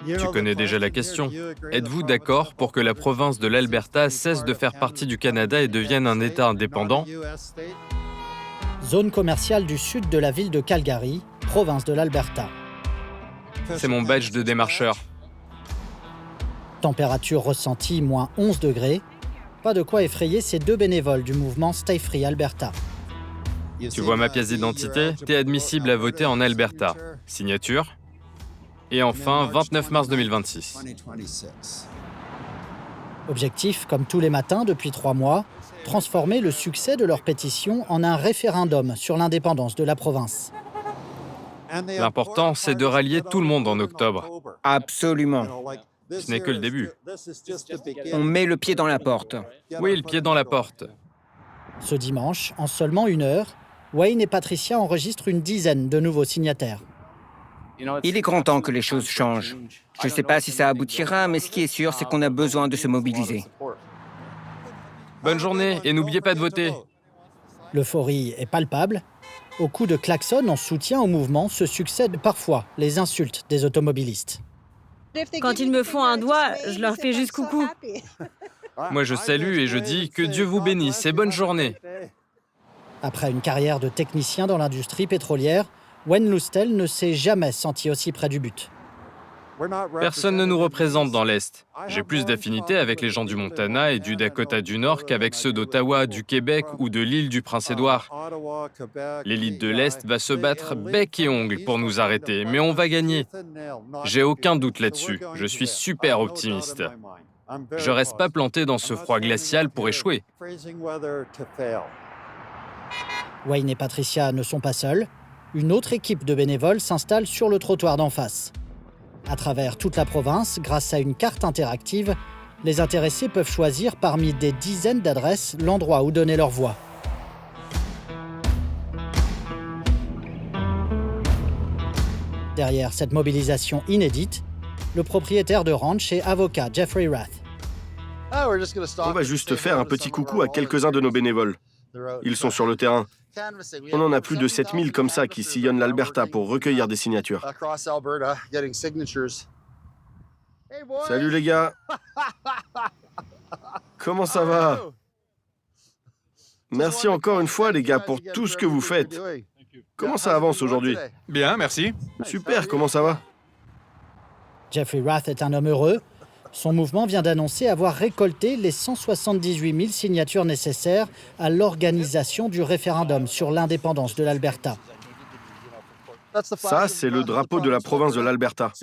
Tu connais déjà la question. Êtes-vous d'accord pour que la province de l'Alberta cesse de faire partie du Canada et devienne un État indépendant? Zone commerciale du sud de la ville de Calgary, province de l'Alberta. C'est mon badge de démarcheur. Température ressentie moins 11 degrés. Pas de quoi effrayer ces deux bénévoles du mouvement Stay Free Alberta. Tu vois ma pièce d'identité? T'es admissible à voter en Alberta. Signature. Et enfin, 29 mars 2026. Objectif, comme tous les matins depuis 3 mois, transformer le succès de leur pétition en un référendum sur l'indépendance de la province. L'important, c'est de rallier tout le monde en octobre. Absolument. Ce n'est que le début. On met le pied dans la porte. Oui, le pied dans la porte. Ce dimanche, en seulement 1 heure, Wayne et Patricia enregistrent une dizaine de nouveaux signataires. Il est grand temps que les choses changent. Je ne sais pas si ça aboutira, mais ce qui est sûr, c'est qu'on a besoin de se mobiliser. Bonne journée et n'oubliez pas de voter. L'euphorie est palpable. Au coup de klaxon en soutien au mouvement se succèdent parfois les insultes des automobilistes. Quand ils me font un doigt, je leur fais juste coucou. Moi, je salue et je dis que Dieu vous bénisse et bonne journée. Après une carrière de technicien dans l'industrie pétrolière, Wayne Lustel ne s'est jamais senti aussi près du but. Personne ne nous représente dans l'Est. J'ai plus d'affinité avec les gens du Montana et du Dakota du Nord qu'avec ceux d'Ottawa, du Québec ou de l'île du Prince-Édouard. L'élite de l'Est va se battre bec et ongles pour nous arrêter, mais on va gagner. J'ai aucun doute là-dessus. Je suis super optimiste. Je reste pas planté dans ce froid glacial pour échouer. Wayne et Patricia ne sont pas seuls. Une autre équipe de bénévoles s'installe sur le trottoir d'en face. À travers toute la province, grâce à une carte interactive, les intéressés peuvent choisir parmi des dizaines d'adresses l'endroit où donner leur voix. Derrière cette mobilisation inédite, le propriétaire de ranch et avocat Jeffrey Rath. On va juste faire un petit coucou à quelques-uns de nos bénévoles. Ils sont sur le terrain. On en a plus de 7000 comme ça qui sillonnent l'Alberta pour recueillir des signatures. Salut les gars. Comment ça va? Merci encore une fois les gars pour tout ce que vous faites. Comment ça avance aujourd'hui? Bien, merci. Super, comment ça va? Jeffrey Rath est un homme heureux. Son mouvement vient d'annoncer avoir récolté les 178 000 signatures nécessaires à l'organisation du référendum sur l'indépendance de l'Alberta. Ça, c'est le drapeau de la province de l'Alberta.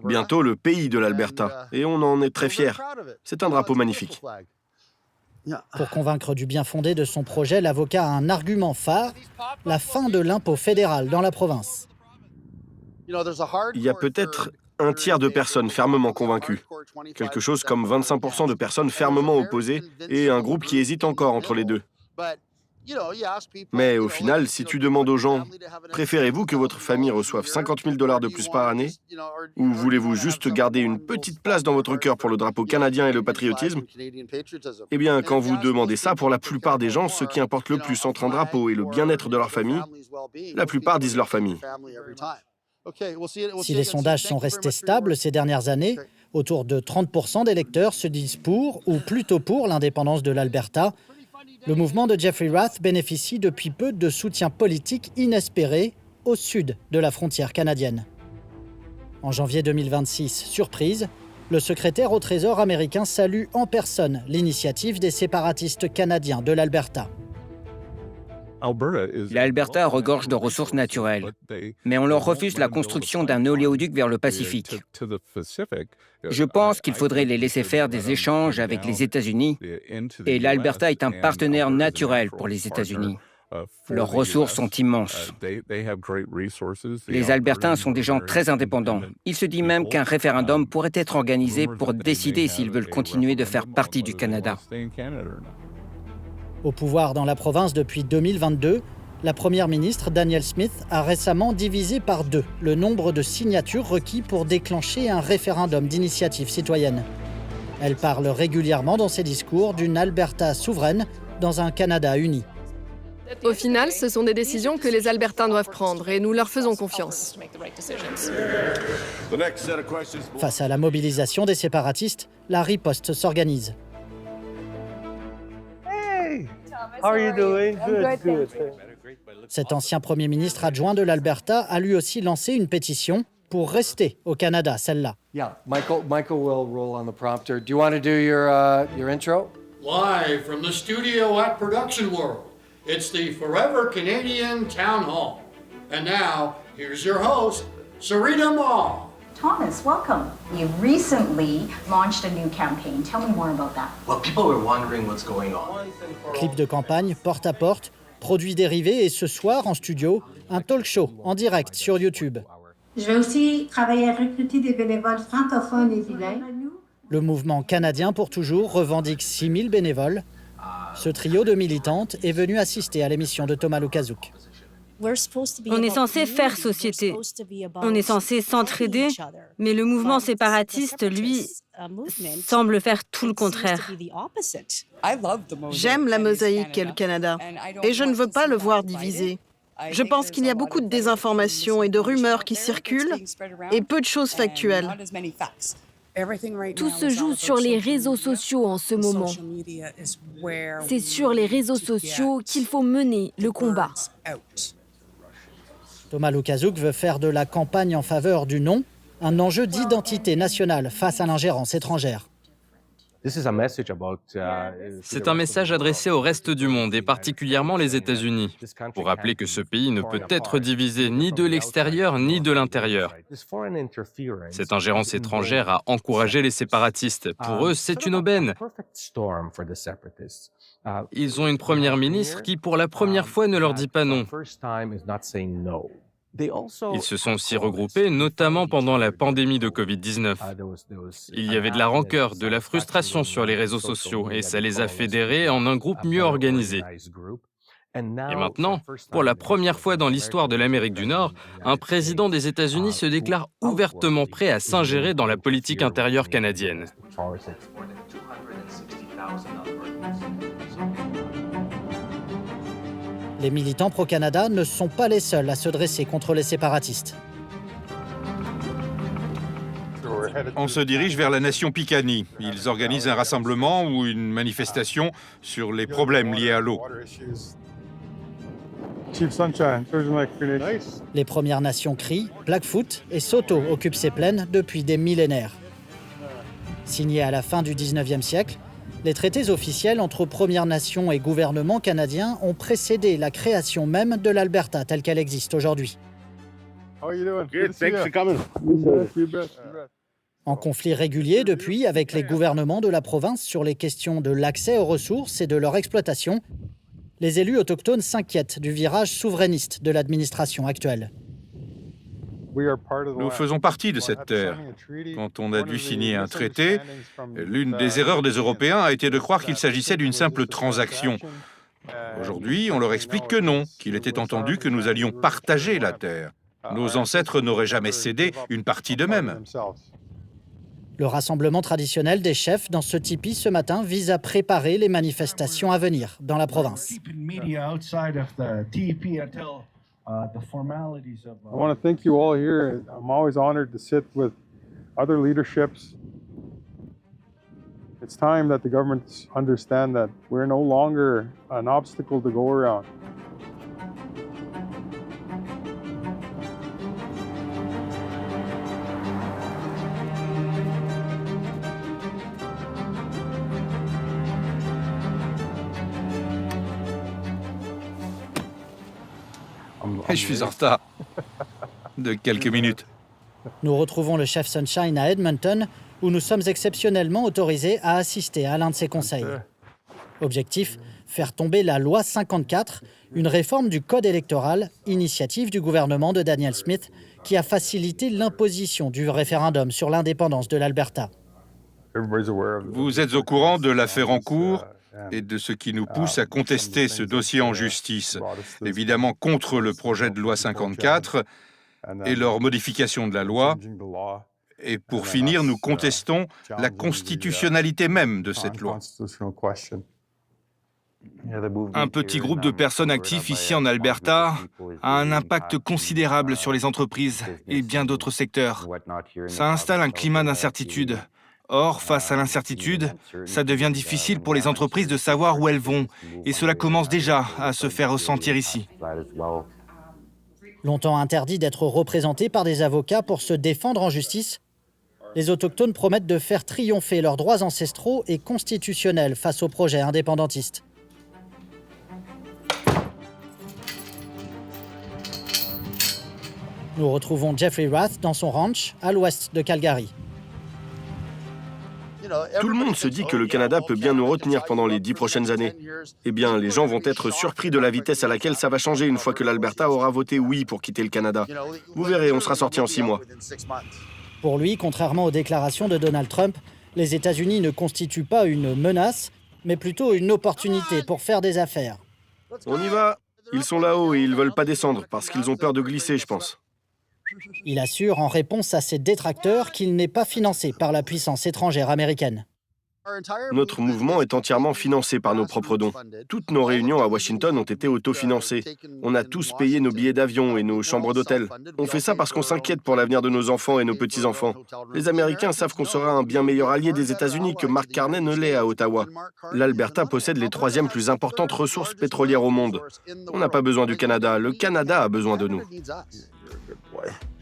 Bientôt le pays de l'Alberta. Et on en est très fiers. C'est un drapeau magnifique. Pour convaincre du bien fondé de son projet, l'avocat a un argument phare, la fin de l'impôt fédéral dans la province. Il y a peut-être un tiers de personnes fermement convaincues, quelque chose comme 25% de personnes fermement opposées et un groupe qui hésite encore entre les deux. Mais au final, si tu demandes aux gens, préférez-vous que votre famille reçoive 50 000 $ de plus par année ou voulez-vous juste garder une petite place dans votre cœur pour le drapeau canadien et le patriotisme? Eh bien, quand vous demandez ça, pour la plupart des gens, ce qui importe le plus entre un drapeau et le bien-être de leur famille, la plupart disent leur famille. Si les sondages sont restés stables ces dernières années, autour de 30% des électeurs se disent pour ou plutôt pour l'indépendance de l'Alberta. Le mouvement de Jeffrey Rath bénéficie depuis peu de soutien politique inespéré au sud de la frontière canadienne. En janvier 2026, surprise, le secrétaire au Trésor américain salue en personne l'initiative des séparatistes canadiens de l'Alberta. L'Alberta regorge de ressources naturelles, mais on leur refuse la construction d'un oléoduc vers le Pacifique. Je pense qu'il faudrait les laisser faire des échanges avec les États-Unis, et l'Alberta est un partenaire naturel pour les États-Unis. Leurs ressources sont immenses. Les Albertains sont des gens très indépendants. Il se dit même qu'un référendum pourrait être organisé pour décider s'ils veulent continuer de faire partie du Canada. Au pouvoir dans la province depuis 2022, la première ministre Danielle Smith a récemment divisé par 2 le nombre de signatures requis pour déclencher un référendum d'initiative citoyenne. Elle parle régulièrement dans ses discours d'une Alberta souveraine dans un Canada uni. Au final, ce sont des décisions que les Albertains doivent prendre et nous leur faisons confiance. Face à la mobilisation des séparatistes, la riposte s'organise. Cet ancien Premier ministre adjoint de l'Alberta a lui aussi lancé une pétition pour rester au Canada, celle-là. Michael will roll on the prompter. Do you want to do your intro? Live from the studio at Production World, it's the Forever Canadian Town Hall. And now, here's your host, Sarita Mall. Thomas, welcome. You recently launched a new campaign. Tell me more about that. Well, people were wondering what's going on. Clip de campagne, porte à porte, produits dérivés et ce soir en studio, un talk show en direct sur YouTube. Je vais aussi travailler à recruter des bénévoles francophones et bilingues. Le mouvement canadien pour toujours revendique 6 000 bénévoles. Ce trio de militantes est venu assister à l'émission de Thomas Lukaszuk. On est censé faire société. On est censé s'entraider, mais le mouvement séparatiste, lui, semble faire tout le contraire. J'aime la mosaïque qu'est le Canada, et je ne veux pas le voir divisé. Je pense qu'il y a beaucoup de désinformation et de rumeurs qui circulent, et peu de choses factuelles. Tout se joue sur les réseaux sociaux en ce moment. C'est sur les réseaux sociaux qu'il faut mener le combat. Thomas Lukaszuk veut faire de la campagne en faveur du non un enjeu d'identité nationale face à l'ingérence étrangère. C'est un message adressé au reste du monde et particulièrement les États-Unis, pour rappeler que ce pays ne peut être divisé ni de l'extérieur ni de l'intérieur. Cette ingérence étrangère a encouragé les séparatistes. Pour eux, c'est une aubaine. Ils ont une première ministre qui, pour la première fois, ne leur dit pas non. Ils se sont aussi regroupés, notamment pendant la pandémie de Covid-19. Il y avait de la rancœur, de la frustration sur les réseaux sociaux, et ça les a fédérés en un groupe mieux organisé. Et maintenant, pour la première fois dans l'histoire de l'Amérique du Nord, un président des États-Unis se déclare ouvertement prêt à s'ingérer dans la politique intérieure canadienne. Les militants pro-Canada ne sont pas les seuls à se dresser contre les séparatistes. On se dirige vers la nation Piikani. Ils organisent un rassemblement ou une manifestation sur les problèmes liés à l'eau. Les Premières Nations crient, Blackfoot et Saulteaux occupent ces plaines depuis des millénaires. Signés à la fin du 19e siècle, les traités officiels entre Premières Nations et gouvernement canadien ont précédé la création même de l'Alberta telle qu'elle existe aujourd'hui. En conflit régulier depuis avec les gouvernements de la province sur les questions de l'accès aux ressources et de leur exploitation, les élus autochtones s'inquiètent du virage souverainiste de l'administration actuelle. Nous faisons partie de cette terre. Quand on a dû signer un traité, l'une des erreurs des Européens a été de croire qu'il s'agissait d'une simple transaction. Aujourd'hui, on leur explique que non, qu'il était entendu que nous allions partager la terre. Nos ancêtres n'auraient jamais cédé une partie d'eux-mêmes. Le rassemblement traditionnel des chefs dans ce tipi ce matin vise à préparer les manifestations à venir dans la province. I want to thank you all here. I'm always honored to sit with other leaderships. It's time that the governments understand that we're no longer an obstacle to go around. Et je suis en retard de quelques minutes. Nous retrouvons le chef Sunshine à Edmonton, où nous sommes exceptionnellement autorisés à assister à l'un de ses conseils. Objectif, faire tomber la loi 54, une réforme du code électoral, initiative du gouvernement de Danielle Smith, qui a facilité l'imposition du référendum sur l'indépendance de l'Alberta. Vous êtes au courant de l'affaire en cours et de ce qui nous pousse à contester ce dossier en justice, évidemment contre le projet de loi 54 et leur modification de la loi. Et pour finir, nous contestons la constitutionnalité même de cette loi. Un petit groupe de personnes actifs ici en Alberta a un impact considérable sur les entreprises et bien d'autres secteurs. Ça installe un climat d'incertitude. Or, face à l'incertitude, ça devient difficile pour les entreprises de savoir où elles vont, et cela commence déjà à se faire ressentir ici. Longtemps interdit d'être représentés par des avocats pour se défendre en justice, les Autochtones promettent de faire triompher leurs droits ancestraux et constitutionnels face au projet indépendantiste. Nous retrouvons Jeffrey Rath dans son ranch à l'ouest de Calgary. Tout le monde se dit que le Canada peut bien nous retenir pendant les 10 prochaines années. Eh bien, les gens vont être surpris de la vitesse à laquelle ça va changer une fois que l'Alberta aura voté oui pour quitter le Canada. Vous verrez, on sera sorti en 6 mois. Pour lui, contrairement aux déclarations de Donald Trump, les États-Unis ne constituent pas une menace, mais plutôt une opportunité pour faire des affaires. On y va. Ils sont là-haut et ils veulent pas descendre parce qu'ils ont peur de glisser, je pense. Il assure en réponse à ses détracteurs qu'il n'est pas financé par la puissance étrangère américaine. Notre mouvement est entièrement financé par nos propres dons. Toutes nos réunions à Washington ont été autofinancées. On a tous payé nos billets d'avion et nos chambres d'hôtel. On fait ça parce qu'on s'inquiète pour l'avenir de nos enfants et nos petits-enfants. Les Américains savent qu'on sera un bien meilleur allié des États-Unis que Mark Carney ne l'est à Ottawa. L'Alberta possède les 3e plus importantes ressources pétrolières au monde. On n'a pas besoin du Canada, le Canada a besoin de nous.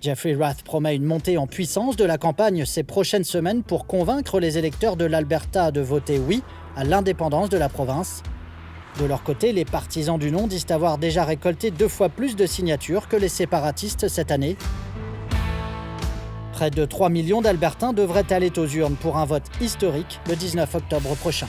Jeffrey Rath promet une montée en puissance de la campagne ces prochaines semaines pour convaincre les électeurs de l'Alberta de voter oui à l'indépendance de la province. De leur côté, les partisans du non disent avoir déjà récolté 2 fois plus de signatures que les séparatistes cette année. Près de 3 millions d'Albertains devraient aller aux urnes pour un vote historique le 19 octobre prochain.